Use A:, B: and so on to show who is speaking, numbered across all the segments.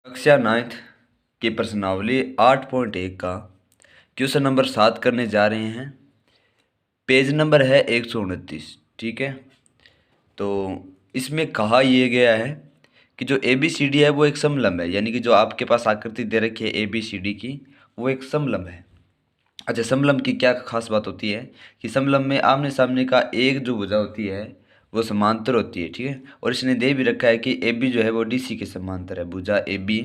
A: कक्षा 9th की प्रश्नावली 8.1 का क्वेश्चन नंबर 7 करने जा रहे हैं। पेज नंबर है 129। ठीक है, तो इसमें कहा यह गया है कि जो ए बी सी डी है वो एक समलंब है, यानी कि जो आपके पास आकृति दे रखी है ए बी सी डी की, वो एक समलंब है। अच्छा, समलंब की क्या खास बात होती है कि समलंब में आमने सामने का एक जो भुजा होती है वो समांतर होती है। ठीक है, और इसने दे भी रखा है कि ए बी जो है वो डी सी के समांतर है, भुजा ए बी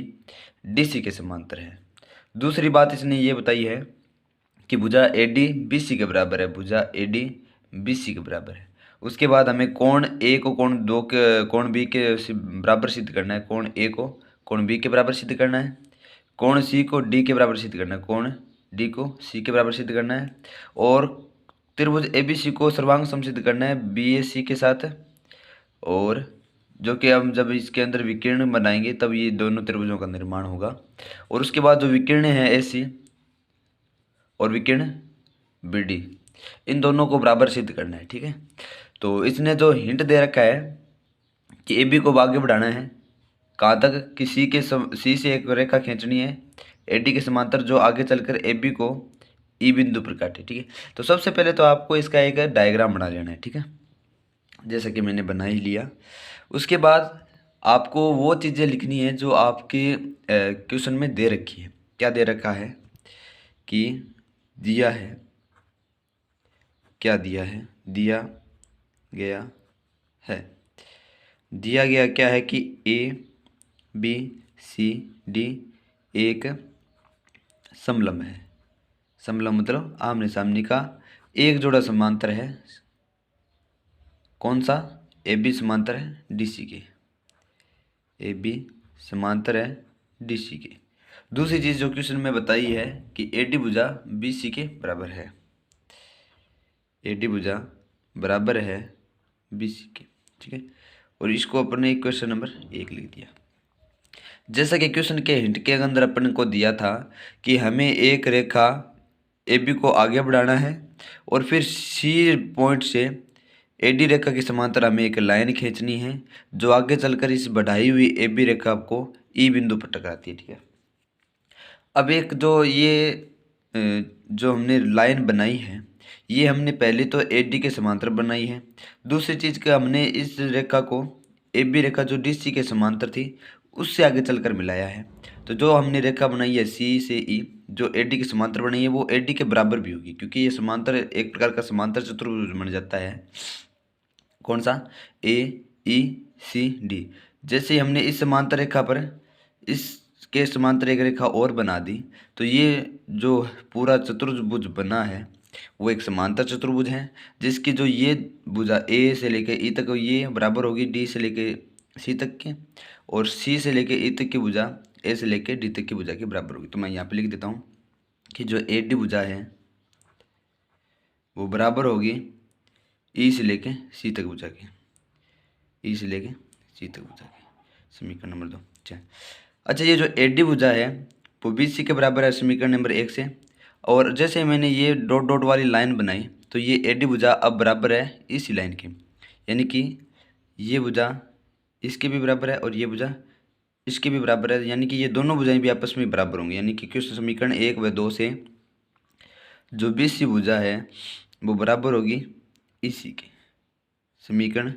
A: डी सी के समांतर है। दूसरी बात इसने ये बताई है कि भुजा ए डी बी सी के बराबर है, भुजा ए डी बी सी के बराबर है। उसके बाद हमें कोण ए को कोण बी के बराबर सिद्ध करना है, कोण ए को कोण बी के बराबर सिद्ध करना है, कोण सी को डी के बराबर सिद्ध करना है, कोण डी को सी के बराबर सिद्ध करना है, और त्रिभुज ए बी सी को सर्वांग समसिद्ध करना है बी ए सी के साथ। और जो कि हम जब इसके अंदर विकीर्ण बनाएंगे तब ये दोनों त्रिभुजों का निर्माण होगा। और उसके बाद जो विकीर्ण है ए सी और विकीर्ण बी डी, इन दोनों को बराबर सिद्ध करना है। ठीक है, तो इसने जो हिंट दे रखा है कि ए बी को आगे बढ़ाना है कहाँ तक कि सी से एक रेखा खींचनी है ए डी के समांतर, जो आगे चलकर ए बी को ई बिंदु पर काटे। ठीक है, तो सबसे पहले तो आपको इसका एक डायग्राम बना लेना है। ठीक है, जैसा कि मैंने बना ही लिया। उसके बाद आपको वो चीज़ें लिखनी है जो आपके क्वेश्चन में दे रखी है। क्या दे रखा है कि दिया है, क्या दिया है, दिया गया है, दिया गया क्या है कि ए बी सी डी एक समलंब है। समलंब मतलब आमने सामने का एक जोड़ा समांतर है। कौन सा? ए बी समांतर है डी सी के, ए बी समांतर है डी सी के। दूसरी चीज़ जो क्वेश्चन में बताई है कि ए डी भुजा बी सी के बराबर है, ए डी भुजा बराबर है बी सी के। ठीक है, और इसको अपन ने क्वेश्चन नंबर 1 लिख दिया। जैसा कि क्वेश्चन के हिंट के अंदर अपन को दिया था कि हमें एक रेखा ए बी को आगे बढ़ाना है और फिर सी पॉइंट से ए डी रेखा के समांतर हमें एक लाइन खींचनी है जो आगे चलकर इस बढ़ाई हुई ए बी रेखा को ई बिंदु पर टकराती है। ठीक है, अब एक जो हमने लाइन बनाई है ये हमने पहले तो ए डी के समांतर बनाई है। दूसरी चीज़ का हमने इस रेखा को ए बी रेखा जो डी सी के समांतर थी उससे आगे चलकर मिलाया है। तो जो हमने रेखा बनाई है सी से ई, जो ए डी के समांतर बनाई है वो ए डी के बराबर भी होगी, क्योंकि ये समांतर एक प्रकार का समांतर चतुर्भुज बन जाता है। कौन सा? ए ई सी डी। जैसे हमने इस समांतर रेखा पर इसके समांतर एक रेखा और बना दी तो ये जो पूरा चतुर्भुज बना है वो एक समांतर चतुर्भुज है, जिसकी जो ये भुजा ए से लेके ई तक ये बराबर होगी डी से लेके सी तक के, और सी से लेके ई तक की भुजा ए से लेके डी तक की भुजा के बराबर होगी। तो मैं यहाँ पे लिख देता हूँ कि जो ए डी भुजा है वो बराबर होगी ई से लेके सी तक भुजा के, ई से लेके सी तक भुजा के। समीकरण नंबर 2। अच्छा, ये जो ए डी भुजा है वो बी सी के बराबर है समीकरण नंबर 1 से। और जैसे मैंने ये डॉट डॉट वाली लाइन बनाई तो ये ए डी भुजा अब बराबर है इसी लाइन की, यानी कि ये भुजा इसके भी बराबर है और ये भुजा इसके भी बराबर है, यानी कि ये दोनों भुजाएं भी आपस में बराबर होंगी। यानी कि क्वेश्चन समीकरण 1 व 2 से जो बी सी भुजा है वो बराबर होगी इसी के, समीकरण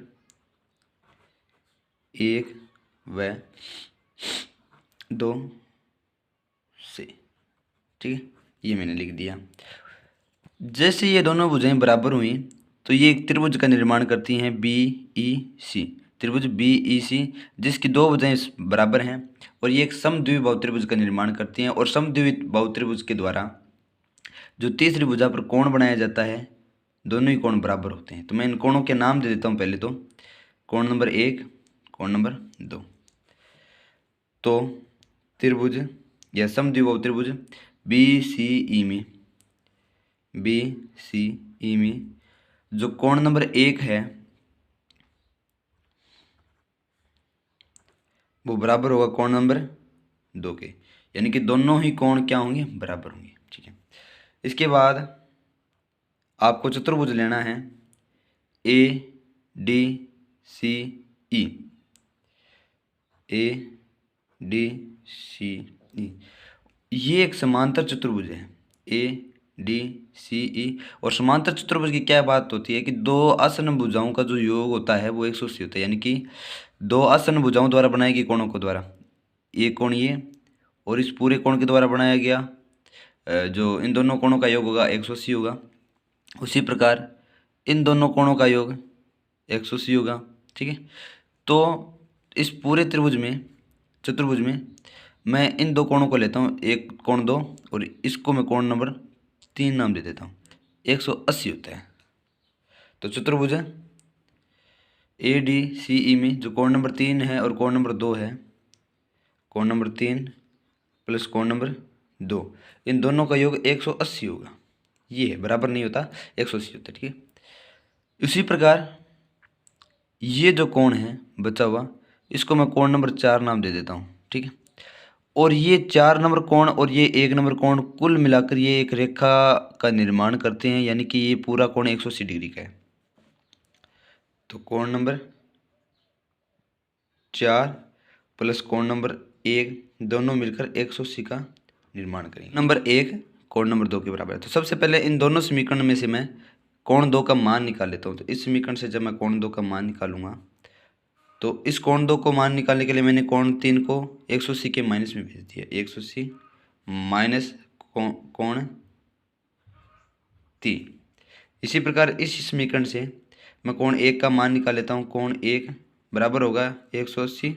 A: 1 व 2 से। ठीक है, ये मैंने लिख दिया। जैसे ये दोनों भुजाएं बराबर हुई तो ये एक त्रिभुज का निर्माण करती हैं बी ई सी, त्रिभुज बी ई सी, जिसकी दो भुजाएं बराबर हैं और ये एक समद्विबाहु त्रिभुज का निर्माण करती हैं। और समद्विबाहु त्रिभुज के द्वारा जो तीसरी भुजा पर कोण बनाया जाता है, दोनों ही कोण बराबर होते हैं। तो मैं इन कोणों के नाम दे देता हूँ। पहले तो कोण नंबर 1, कोण नंबर 2। तो त्रिभुज या समद्विबाहु त्रिभुज बी सी ई में, बी सी ई में जो कोण नंबर 1 है वो बराबर होगा कोण नंबर 2 के, यानी कि दोनों ही कोण क्या होंगे? बराबर होंगे। ठीक है, इसके बाद आपको चतुर्भुज लेना है A D C E, A D C ई, ये एक समांतर चतुर्भुज है ए डी सी ई। और समांतर चतुर्भुज की क्या बात होती है कि दो आसन भुजाओं का जो योग होता है वो 180 होता है, यानी कि दो आसन भुजाओं द्वारा बनाए गए कोणों को द्वारा, ये कोण ये और इस पूरे कोण के द्वारा बनाया गया जो इन दोनों कोणों का योग होगा 180 होगा। उसी प्रकार इन दोनों कोणों का योग 180 होगा। ठीक है, तो इस पूरे त्रिभुज में चतुर्भुज में मैं इन दो कोणों को लेता हूँ, एक कोण 2 और इसको मैं कोण नंबर 3 नाम दे देता हूँ, 180 होता है। तो चतुर्भुज ए डी सी ई में जो कोण नंबर 3 है और कोण नंबर 2 है, कोण नंबर 3 प्लस कोण नंबर 2, इन दोनों का योग 180 होगा। ये है, बराबर नहीं होता, 180 होता है। ठीक है, इसी प्रकार ये जो कोण है बचा हुआ, इसको मैं कोण नंबर 4 नाम दे देता हूँ। ठीक है, और ये 4 नंबर कोण और ये 1 नंबर कोण कुल मिलाकर ये एक रेखा का निर्माण करते हैं, यानी कि ये पूरा कोण 180 डिग्री का है। तो कोण नंबर 4 प्लस कोण नंबर 1 दोनों मिलकर 180 का निर्माण करेंगे। नंबर 1 कोण नंबर 2 के बराबर है। तो सबसे पहले इन दोनों समीकरण में से मैं कोण 2 का मान निकाल लेता हूँ। तो इस समीकरण से जब मैं कोण 2 का मान निकालूंगा तो इस कोण 2 को मान निकालने के लिए मैंने कोण 3 को 180 के माइनस में भेज दिया, 180 माइनस कोण 3। इसी प्रकार इस समीकरण से मैं कोण 1 का मान निकाल लेता हूँ। कोण 1 बराबर होगा 180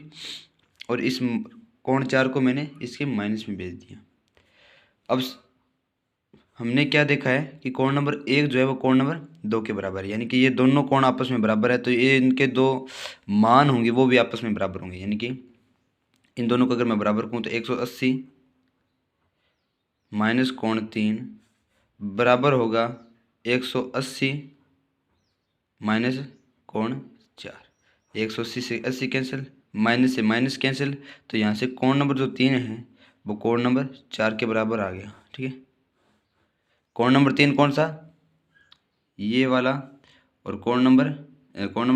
A: और इस कोण 4 को मैंने इसके माइनस में भेज दिया। अब हमने क्या देखा है कि कोण नंबर 1 जो है वो कोण नंबर 2 के बराबर है, यानी कि ये दोनों कोण आपस में बराबर है, तो ये इनके दो मान होंगे वो भी आपस में बराबर होंगे, यानी कि इन दोनों को अगर मैं बराबर कहूँ तो 180 माइनस कोण 3 बराबर होगा 180 माइनस कोण 4। 180 से 80 कैंसिल, माइनस से माइनस कैंसिल, तो यहाँ से कोण नंबर जो 3 है वो कोण नंबर 4 के बराबर आ गया। ठीक है, कोण नंबर 3 कौन सा, ये वाला, और कोण नंबर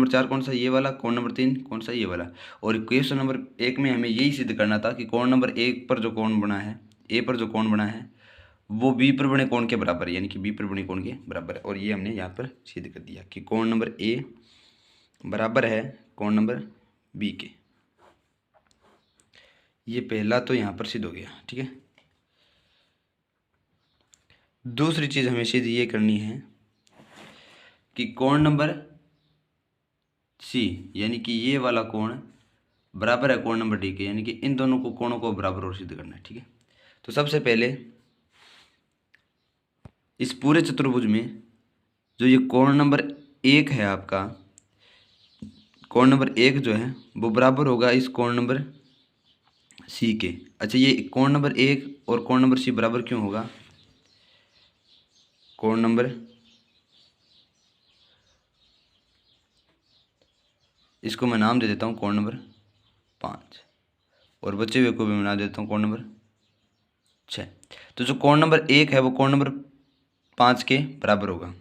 A: 4 कौन सा, ये वाला, कोण नंबर 3 कौन सा, ये वाला। और क्वेश्चन नंबर 1 में हमें यही सिद्ध करना था कि कोण नंबर 1 पर जो कोण बना है, ए पर जो कोण बना है वो बी पर बने कोण के बराबर है, यानी कि बी पर बने कोण के बराबर है। और ये हमने यहाँ पर सिद्ध कर दिया कि कोण नंबर ए बराबर है कोण नंबर बी के। ये पहला तो यहाँ पर सिद्ध हो गया। ठीक है, दूसरी चीज़ हमें सिद्ध ये करनी है कि कोण नंबर सी, यानी कि ये वाला कोण बराबर है कोण नंबर डी के, यानी कि इन दोनों को कोणों को बराबर और सिद्ध करना है। ठीक है, तो सबसे पहले इस पूरे चतुर्भुज में जो ये कोण नंबर 1 है आपका, कोण नंबर 1 जो है वो बराबर होगा इस कोण नंबर सी के। अच्छा, ये कोण नंबर 1 और कोण नंबर सी बराबर क्यों होगा, कोण नंबर, इसको मैं नाम दे देता हूँ कोण नंबर 5 और बचे हुए को भी मैं नाम दे देता हूँ कोण नंबर 6। तो जो कोण नंबर 1 है वो कोण नंबर 5 के बराबर होगा,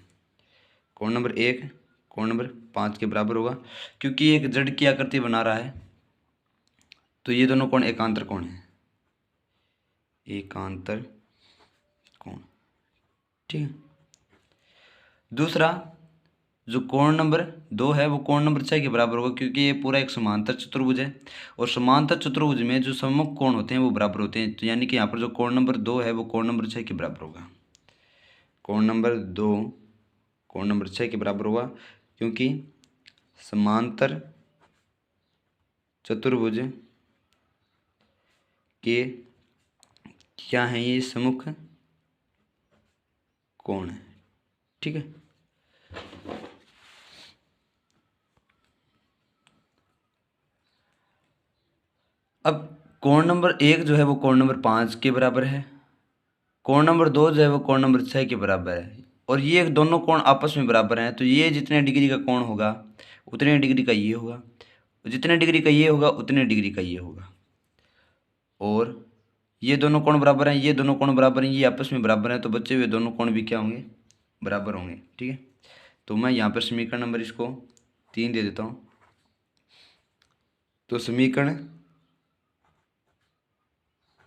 A: कोण नंबर 1 कोण नंबर 5 के बराबर होगा, क्योंकि एक जड़ की आकृति बना रहा है, तो ये दोनों कोण एकांतर कोण है, एकांतर कोण। ठीक है, दूसरा जो कोण नंबर 2 है वो कोण नंबर 6 के बराबर होगा, क्योंकि ये पूरा एक समांतर चतुर्भुज है और समांतर चतुर्भुज में जो सम्मुख कोण होते हैं वो बराबर होते हैं। तो यानी कि यहाँ पर जो कोण नंबर 2 है वो कोण नंबर 6 के बराबर होगा, कोण नंबर 2 कोण नंबर 6 के बराबर होगा, क्योंकि समांतर चतुर्भुज के क्या हैं, ये सम्मुख कोण है। ठीक है, अब कोण नंबर 1 जो है वो कोण नंबर 5 के बराबर है, कोण नंबर 2 जो है वो कोण नंबर 6 के बराबर है, और ये दोनों कोण आपस में बराबर हैं, तो ये जितने डिग्री का कोण होगा उतने डिग्री का ये होगा, जितने डिग्री का ये होगा उतने डिग्री का ये होगा। और ये दोनों कोण बराबर हैं, ये दोनों कोण बराबर हैं, ये आपस में बराबर हैं, तो बचे हुए दोनों कोण भी क्या होंगे, बराबर होंगे। ठीक है, तो मैं यहाँ पर समीकरण नंबर इसको 3 दे देता हूँ। तो समीकरण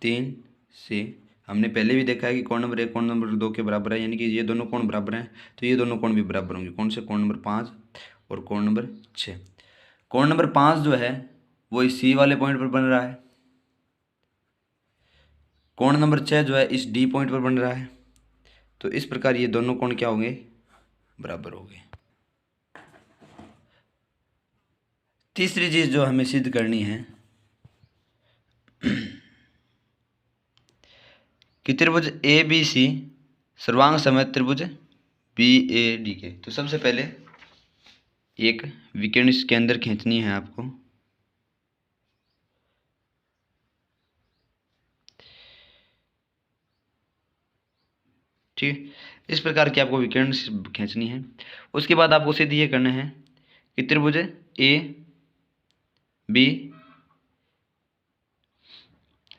A: 3 से हमने पहले भी देखा है कि कोण नंबर 1 कोण नंबर 2 के बराबर है, यानी कि ये दोनों कोण बराबर हैं, तो ये दोनों कोण भी बराबर होंगे। कौन से? कोण नंबर 5 और कोण नंबर 6। कोण नंबर 5 जो है वो इस सी वाले पॉइंट पर बन रहा है, कोण नंबर 6 जो है इस डी पॉइंट पर बन रहा है। तो इस प्रकार ये दोनों कोण क्या होंगे? बराबर होंगे। तीसरी चीज जो हमें सिद्ध करनी है कि त्रिभुज ए बी सी सर्वांग समेत त्रिभुज बी ए डी के। तो सबसे पहले एक विकर्ण इसके अंदर खींचनी है आपको। ठीक, इस प्रकार की आपको विकर्ण खींचनी है। उसके बाद आपको सिद्ध ये करना है कि त्रिभुज ए बी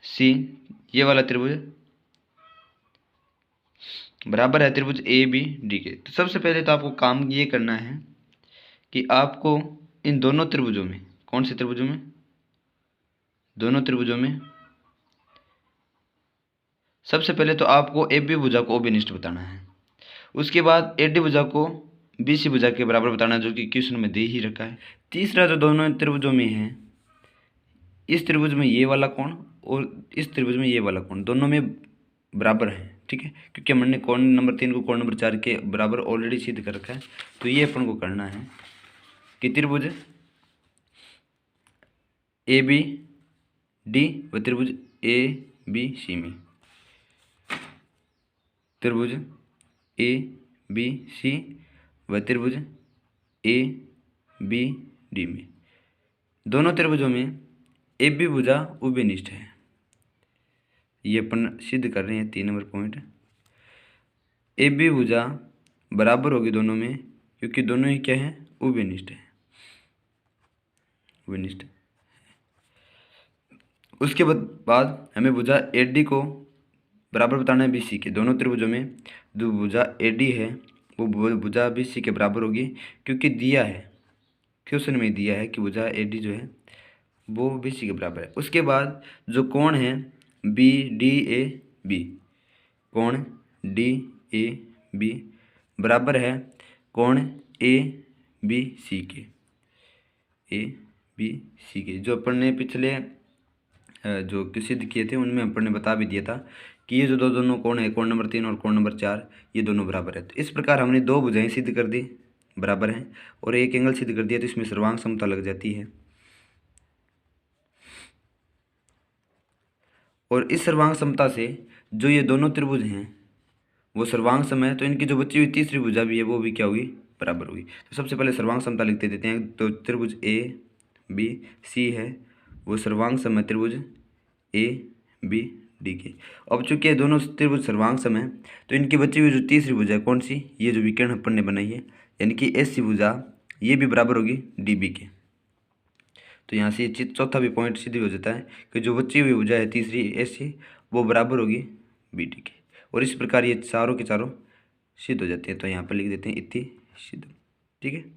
A: सी ये वाला त्रिभुज बराबर है त्रिभुज ए बी डी के। तो सबसे पहले तो आपको काम ये करना है कि आपको इन दोनों त्रिभुजों में, कौन से त्रिभुजों में? दोनों त्रिभुजों में सबसे पहले तो आपको ए बी भुजा को ओबिनिष्ट बताना है। उसके बाद ए डी भुजा को बी सी भुजा के बराबर बताना है, जो कि क्वेश्चन में दे ही रखा है। तीसरा जो दोनों त्रिभुजों में है, इस त्रिभुज में ये वाला कोण और इस त्रिभुज में ये वाला कोण दोनों में बराबर है। ठीक है, क्योंकि हमने कोण नंबर 3 को कोण नंबर 4 के बराबर ऑलरेडी सिद्ध कर रखा है। तो ये अपन को करना है कि त्रिभुज ए बी डी व त्रिभुज ए बी सी में, त्रिभुज ए बी सी व त्रिभुज ए बी डी में, दोनों त्रिभुजों में ए बी भुजा उभयनिष्ठ है। ये अपन सिद्ध कर रहे हैं 3 नंबर पॉइंट। ए बी भुजा बराबर होगी दोनों में, क्योंकि दोनों ही क्या है? उभयनिष्ठ है, उभयनिष्ठ। उसके बाद हमें भुजा ए डी को बराबर बताना है बी सी के। दोनों त्रिभुजों में जो भुजा ए डी है वो भुजा बी सी के बराबर होगी, क्योंकि दिया है, क्वेश्चन में दिया है कि भुजा ए डी जो है वो बी सी के बराबर है। उसके बाद जो कोण है बी डी ए बी, कोण डी ए बी बराबर है कोण ए बी सी के, ए बी सी के। जो अपन ने पिछले जो सिद्ध किए थे उनमें अपन ने बता भी दिया था कि ये जो दोनों कोण है, कोण नंबर 3 और कोण नंबर 4, ये दोनों बराबर है। तो इस प्रकार हमने 2 भुजाएं सिद्ध कर दी बराबर हैं और एक एंगल सिद्ध कर दिया, तो इसमें सर्वांग समता लग जाती है। और इस सर्वांग समता से जो ये दोनों त्रिभुज हैं वो सर्वांग सम है, तो इनकी जो बची हुई तीसरी भुजा भी है वो भी क्या हुई? बराबर हुई। तो सबसे पहले सर्वांग समता लिखते देते हैं। तो त्रिभुज ए बी सी है वो सर्वांग सम है त्रिभुज ए बी डी के। अब चूंकि दोनों त्रिभुज सर्वांग सम है, तो इनकी बची हुई जो तीसरी भुजा है कौन सी? ये जो विकर्ण अपन ने बनाई है, यानी कि एस सी भुजा, ये भी बराबर होगी डी बी के। तो यहाँ से चौथा भी पॉइंट सीधी हो जाता है कि जो बची हुई भुजा है तीसरी एस सी वो बराबर होगी बी डी के। और इस प्रकार ये चारों के चारों सिद्ध हो जाते हैं। तो यहाँ पर लिख देते हैं इति सिद्ध। ठीक है।